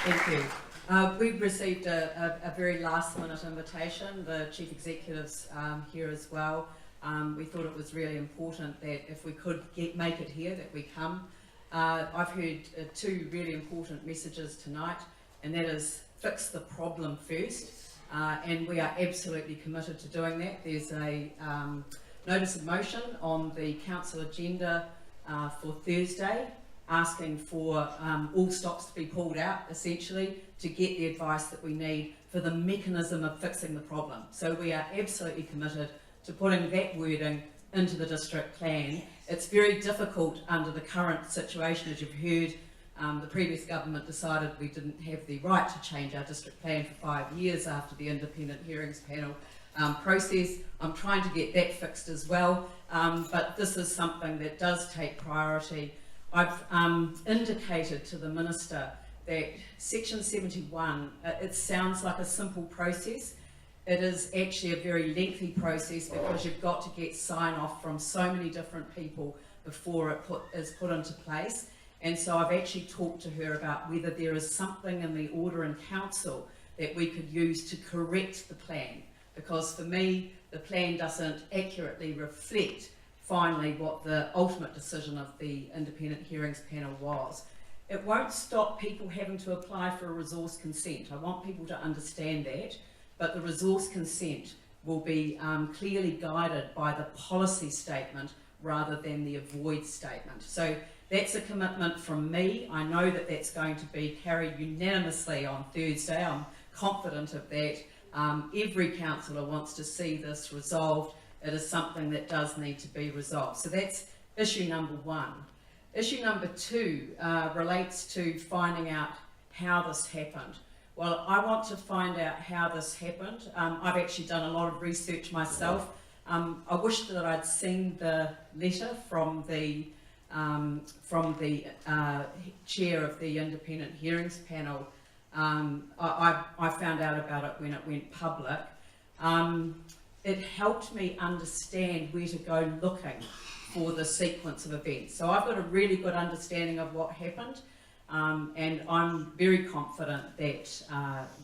Thank you. We've received a very last-minute invitation. The Chief Executive's here as well. We thought it was really important that if we could make it here, that we come. I've heard two really important messages tonight, and that is fix the problem first, and we are absolutely committed to doing that. There's a notice of motion on the council agenda for Thursday, asking for all stops to be pulled out, essentially, to get the advice that we need for the mechanism of fixing the problem. So we are absolutely committed to putting that wording into the district plan. It's very difficult under the current situation, as you've heard. The previous government decided we didn't have the right to change our district plan for 5 years after the independent hearings panel process. I'm trying to get that fixed as well, but this is something that does take priority. I've indicated to the Minister that Section 71, it sounds like a simple process. It is actually a very lengthy process because you've got to get sign-off from so many different people before it is put into place. And so I've actually talked to her about whether there is something in the order in council that we could use to correct the plan. Because for me, the plan doesn't accurately reflect finally what the ultimate decision of the independent hearings panel was. It won't stop people having to apply for a resource consent. I want people to understand that, but the resource consent will be clearly guided by the policy statement rather than the avoid statement. So that's a commitment from me. I know that that's going to be carried unanimously on Thursday. I'm confident of that. Every councillor wants to see this resolved. It is something that does need to be resolved. So that's issue number one. Issue number two relates to finding out how this happened. Well, I want to find out how this happened. I've actually done a lot of research myself. I wish that I'd seen the letter from the chair of the independent hearings panel. I found out about it when it went public. It helped me understand where to go looking for the sequence of events. So I've got a really good understanding of what happened, and I'm very confident that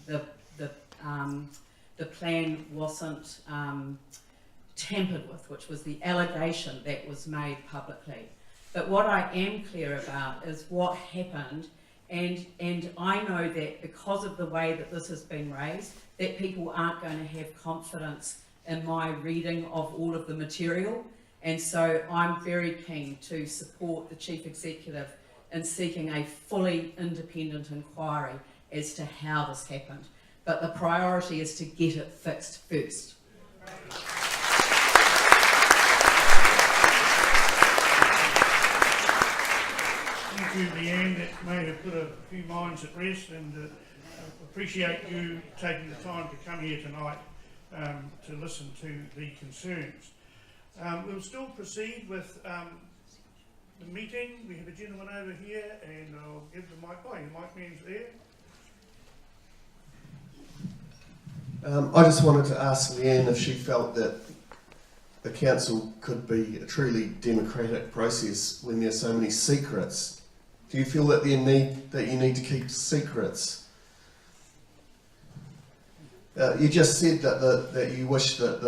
the plan wasn't tampered with, which was the allegation that was made publicly. But what I am clear about is what happened, and I know that because of the way that this has been raised, that people aren't going to have confidence in my reading of all of the material, and so I'm very keen to support the Chief Executive in seeking a fully independent inquiry as to how this happened. But the priority is to get it fixed first. Thank you, Lianne. That may have put a few minds at rest, and appreciate you taking the time to come here tonight to listen to the concerns. We'll still proceed with the meeting. We have a gentleman over here, and I'll give the mic. Oh, the mic man's there. I just wanted to ask Lianne if she felt that the council could be a truly democratic process when there's so many secrets. Do you feel that you need to keep secrets? You just said that you wish that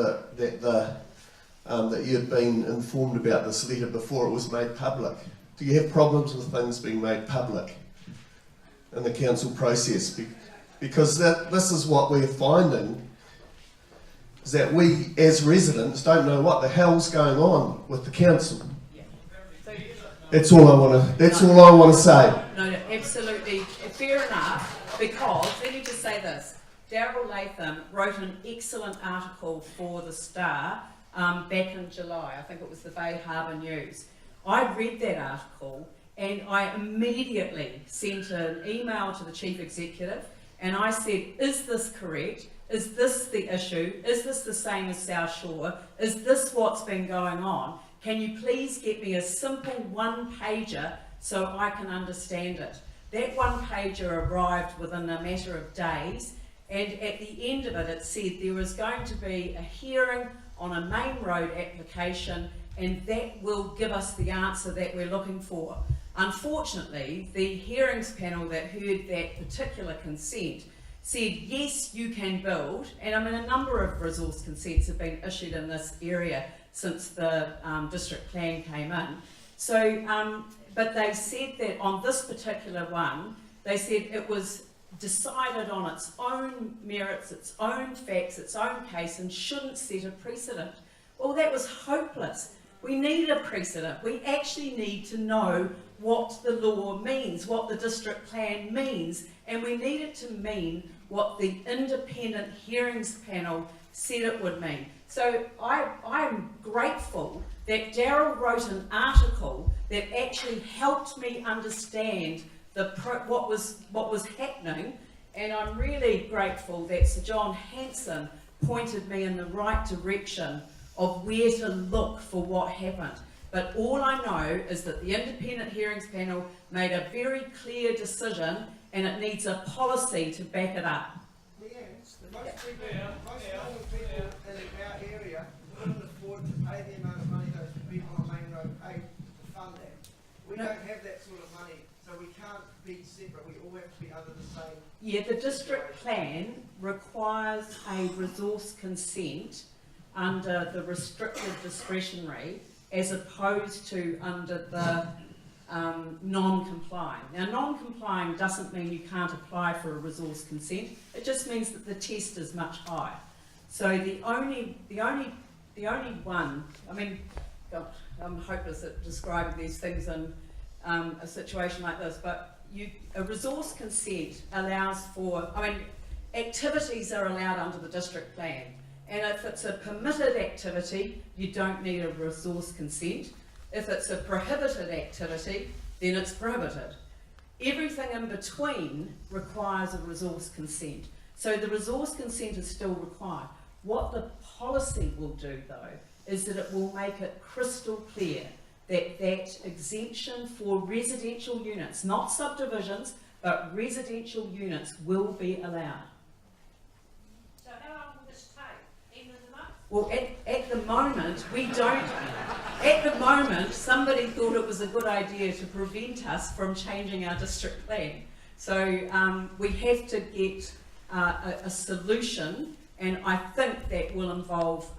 you had been informed about this letter before it was made public. Do you have problems with things being made public in the council process? Because this is what we're finding, is that we as residents don't know what the hell's going on with the council. Yeah. So, That's all I want to say. No, absolutely fair enough. Because let me just say this: Darryl Latham wrote an excellent article for the Star back in July. I think it was the Bay Harbour News. I read that article and I immediately sent an email to the Chief Executive. And I said, is this correct? Is this the issue? Is this the same as South Shore? Is this what's been going on? Can you please get me a simple one-pager so I can understand it? That one-pager arrived within a matter of days, and at the end of it, it said there was going to be a hearing on a main road application, and that will give us the answer that we're looking for. Unfortunately, the hearings panel that heard that particular consent said, yes, you can build, and I mean a number of resource consents have been issued in this area since the district plan came in. So, but they said that on this particular one, they said it was decided on its own merits, its own facts, its own case, and shouldn't set a precedent. Well, that was hopeless. We need a precedent. We actually need to know what the law means, what the district plan means, and we need it to mean what the independent hearings panel said it would mean. So I'm grateful that Daryl wrote an article that actually helped me understand what was happening, and I'm really grateful that Sir John Hanson pointed me in the right direction of where to look for what happened. But all I know is that the independent hearings panel made a very clear decision, and it needs a policy to back it up. Lianne, most normal people in our area couldn't afford to pay the amount of money those people on Main Road pay to fund that. We don't have that sort of money, so we can't be separate. We all have to be under the same. Yeah, the district plan requires a resource consent under the restricted discretionary as opposed to under the non-complying. Now, non-complying doesn't mean you can't apply for a resource consent. It just means that the test is much higher. So the only one, I mean, God, I'm hopeless at describing these things in a situation like this, but a resource consent allows for, I mean, activities are allowed under the district plan. And if it's a permitted activity, you don't need a resource consent. If it's a prohibited activity, then it's prohibited. Everything in between requires a resource consent. So the resource consent is still required. What the policy will do, though, is that it will make it crystal clear that that exemption for residential units, not subdivisions, but residential units, will be allowed. So how long will this take? Even a month? Well, at the moment, we don't. At the moment, somebody thought it was a good idea to prevent us from changing our district plan. So we have to get a solution, and I think that will involve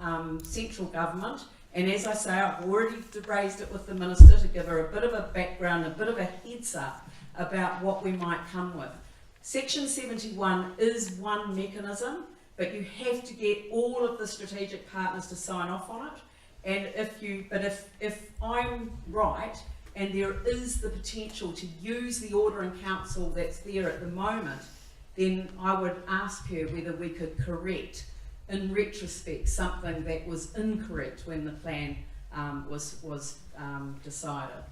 central government. And as I say, I've already raised it with the Minister to give her a bit of a background, a bit of a heads up about what we might come with. Section 71 is one mechanism, but you have to get all of the strategic partners to sign off on it. And if I'm right, and there is the potential to use the order in council that's there at the moment, then I would ask her whether we could correct, in retrospect, something that was incorrect when the plan was decided.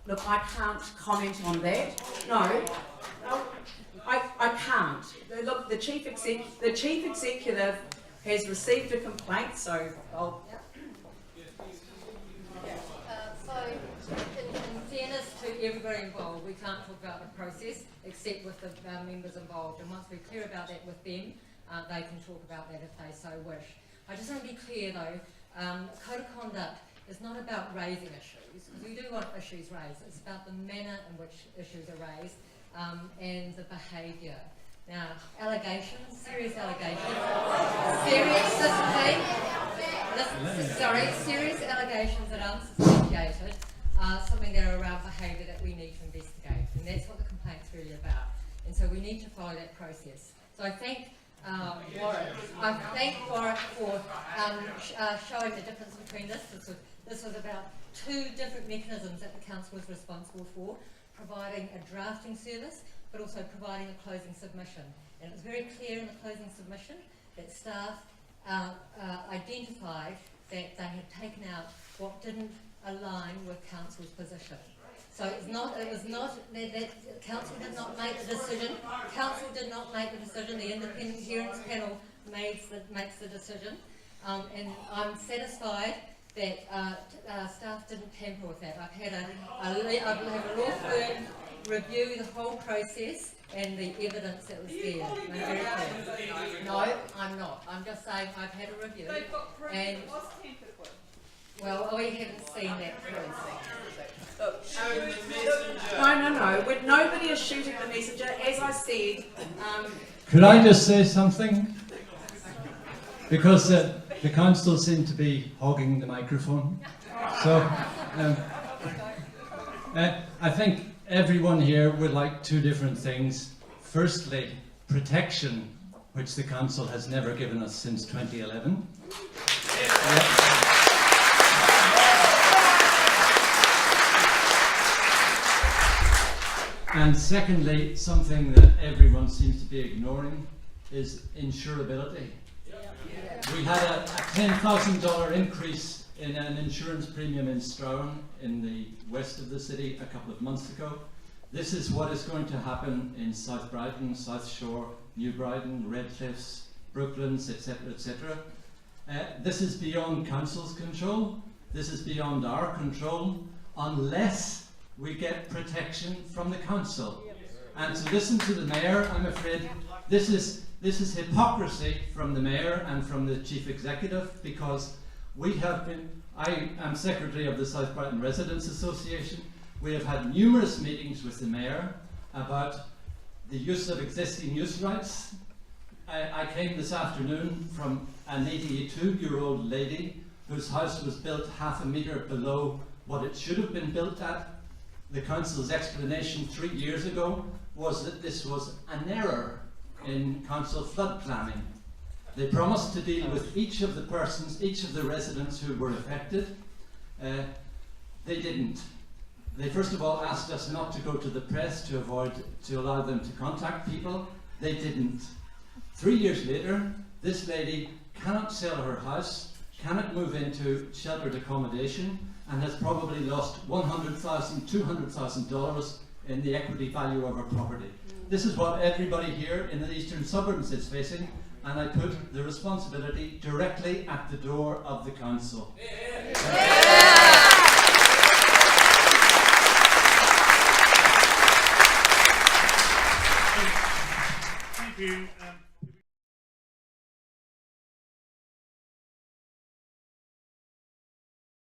Look, I can't comment on that. No, I can't. Look, the chief executive has received a complaint, so I'll. So, in fairness to everybody involved, we can't talk about the process except with the members involved. And once we're clear about that with them, they can talk about that if they so wish. I just want to be clear though, code of conduct is not about raising issues, because we do want issues raised. It's about the manner in which issues are raised and the behaviour. Now, allegations, serious allegations, serious allegations that aren't substantiated are something that are around behaviour that we need to investigate, and that's what the complaint's really about. And so we need to follow that process. So I thank Warwick for showing the difference between this. This was about two different mechanisms that the council was responsible for, providing a drafting service, but also providing a closing submission. And it was very clear in the closing submission that staff identified that they had taken out what didn't align with council's position. So it was not that council did not make the decision. Council did not make the decision. The independent hearings panel makes the decision, and I'm satisfied that staff didn't tamper with that. I've had a law firm review the whole process and the evidence that was there. I'm very clear. No, I'm not. I'm just saying I've had a review. They've got proof And- it was tampered with. Well, we haven't seen that proof. No. Nobody is shooting the messenger. As I said, Could I just say something? Because the council seem to be hogging the microphone. So I think everyone here would like two different things. Firstly, protection, which the council has never given us since 2011. And secondly, something that everyone seems to be ignoring is insurability. We had a $10,000 increase in an insurance premium in Strown in the west of the city a couple of months ago. This is what is going to happen in South Brighton, South Shore, New Brighton, Redcliffs, Brooklands, etc., etc. This is beyond council's control. This is beyond our control, unless we get protection from the council. And to listen to the mayor, I'm afraid this is hypocrisy from the mayor and from the chief executive, because I am secretary of the South Brighton Residents Association. We have had numerous meetings with the mayor about the use of existing use rights. I came this afternoon from an 82-year-old lady whose house was built half a metre below what it should have been built at. The council's explanation 3 years ago was that this was an error in council flood planning. They promised to deal with each of the persons, each of the residents who were affected. They didn't. They first of all asked us not to go to the press to allow them to contact people. They didn't. 3 years later, this lady cannot sell her house, cannot move into sheltered accommodation, and has probably lost $100,000, $200,000 in the equity value of her property. This is what everybody here in the eastern suburbs is facing, and I put the responsibility directly at the door of the council. Thank you.